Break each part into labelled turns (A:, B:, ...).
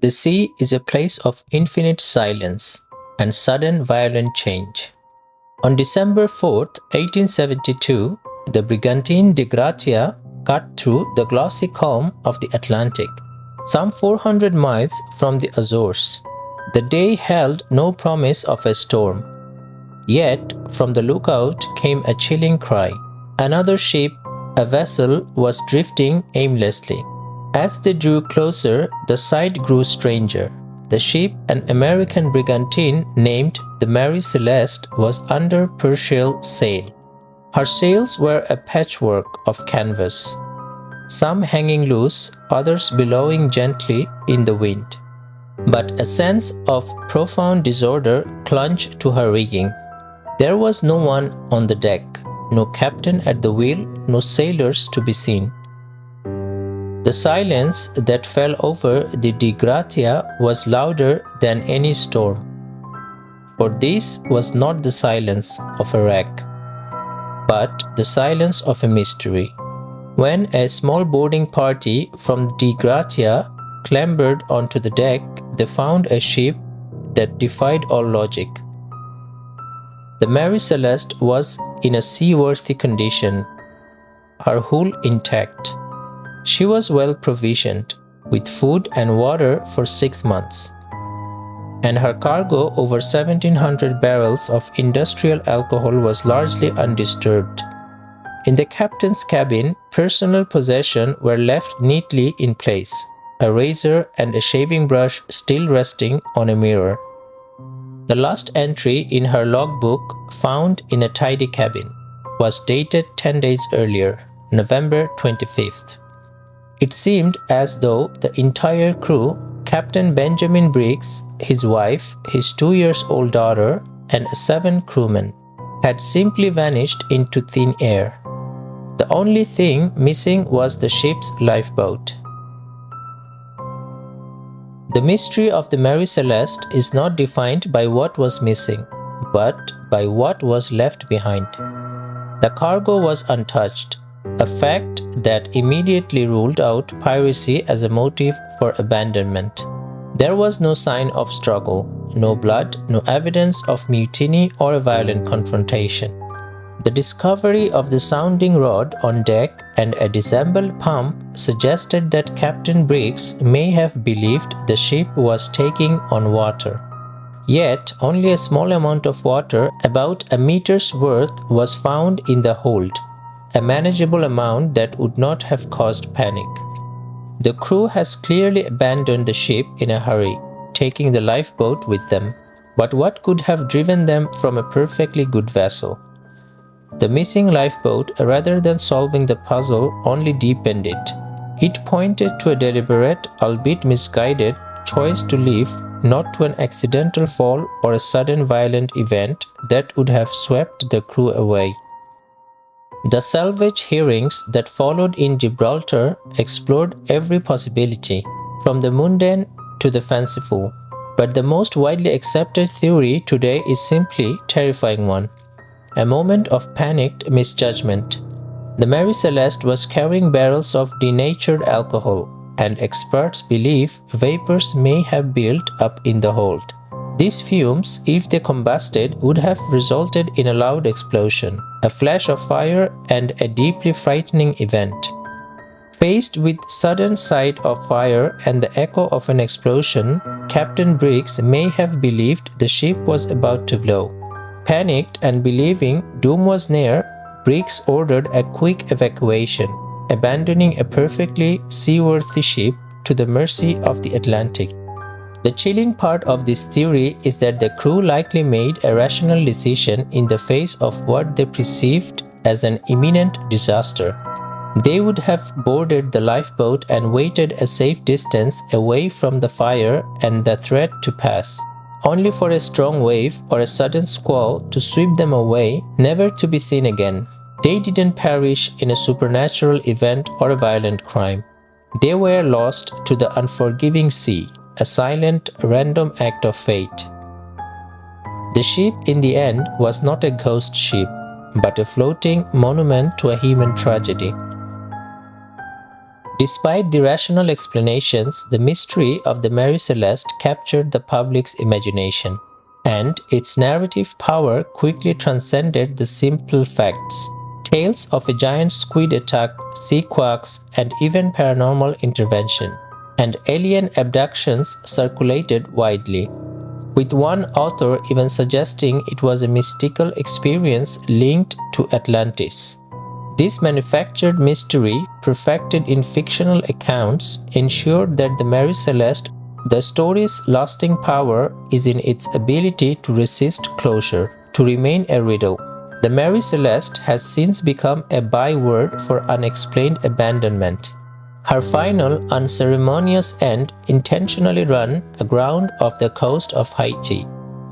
A: The sea is a place of infinite silence and sudden violent change. On December 4, 1872, the brigantine de Gratia cut through the glossy calm of the Atlantic, some 400 miles from the Azores. The day held no promise of a storm. Yet, from the lookout came a chilling cry. Another ship, a vessel, was drifting aimlessly. As they drew closer, the sight grew stranger. The ship, an American brigantine named the Mary Celeste, was under Persian sail. Her sails were a patchwork of canvas, some hanging loose, others billowing gently in the wind. But a sense of profound disorder clung to her rigging. There was no one on the deck, no captain at the wheel, no sailors to be seen. The silence that fell over the De Gratia was louder than any storm. For this was not the silence of a wreck, but the silence of a mystery. When a small boarding party from De Gratia clambered onto the deck, they found a ship that defied all logic. The Mary Celeste was in a seaworthy condition, her hull intact. She was well provisioned, with food and water for 6 months, and her cargo, over 1,700 barrels of industrial alcohol, was largely undisturbed. In the captain's cabin, personal possessions were left neatly in place, a razor and a shaving brush still resting on a mirror. The last entry in her logbook, found in a tidy cabin, was dated 10 days earlier, November 25th. It seemed as though the entire crew, Captain Benjamin Briggs, his wife, his 2-year-old daughter, and 7 crewmen, had simply vanished into thin air. The only thing missing was the ship's lifeboat. The mystery of the Mary Celeste is not defined by what was missing, but by what was left behind. The cargo was untouched, a fact that immediately ruled out piracy as a motive for abandonment. There was no sign of struggle, no blood, no evidence of mutiny or a violent confrontation. The discovery of the sounding rod on deck and a disassembled pump suggested that Captain Briggs may have believed the ship was taking on water. Yet, only a small amount of water, about a meter's worth, was found in the hold, a manageable amount that would not have caused panic. The crew has clearly abandoned the ship in a hurry, taking the lifeboat with them. But what could have driven them from a perfectly good vessel? The missing lifeboat, rather than solving the puzzle, only deepened it. It pointed to a deliberate, albeit misguided, choice to leave, not to an accidental fall or a sudden violent event that would have swept the crew away. The salvage hearings that followed in Gibraltar explored every possibility, from the mundane to the fanciful, but the most widely accepted theory today is simply a terrifying one. A moment of panicked misjudgment. The Mary Celeste was carrying barrels of denatured alcohol, and experts believe vapors may have built up in the hold. These fumes, if they combusted, would have resulted in a loud explosion, a flash of fire, and a deeply frightening event. Faced with sudden sight of fire and the echo of an explosion, Captain Briggs may have believed the ship was about to blow. Panicked and believing doom was near, Briggs ordered a quick evacuation, abandoning a perfectly seaworthy ship to the mercy of the Atlantic. The chilling part of this theory is that the crew likely made a rational decision in the face of what they perceived as an imminent disaster. They would have boarded the lifeboat and waited a safe distance away from the fire and the threat to pass, only for a strong wave or a sudden squall to sweep them away, never to be seen again. They didn't perish in a supernatural event or a violent crime. They were lost to the unforgiving sea, a silent, random act of fate. The ship, in the end, was not a ghost ship, but a floating monument to a human tragedy. Despite the rational explanations, the mystery of the Mary Celeste captured the public's imagination, and its narrative power quickly transcended the simple facts. Tales of a giant squid attack, sea quacks, and even paranormal intervention and alien abductions circulated widely, with one author even suggesting it was a mystical experience linked to Atlantis. This manufactured mystery, perfected in fictional accounts, ensured that the Mary Celeste, the story's lasting power, is in its ability to resist closure, to remain a riddle. The Mary Celeste has since become a byword for unexplained abandonment. Her final, unceremonious end intentionally ran aground off the coast of Haiti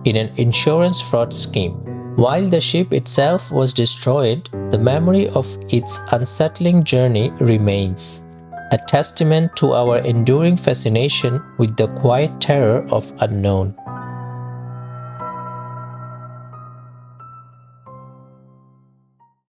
A: in an insurance fraud scheme. While the ship itself was destroyed, the memory of its unsettling journey remains, a testament to our enduring fascination with the quiet terror of unknown.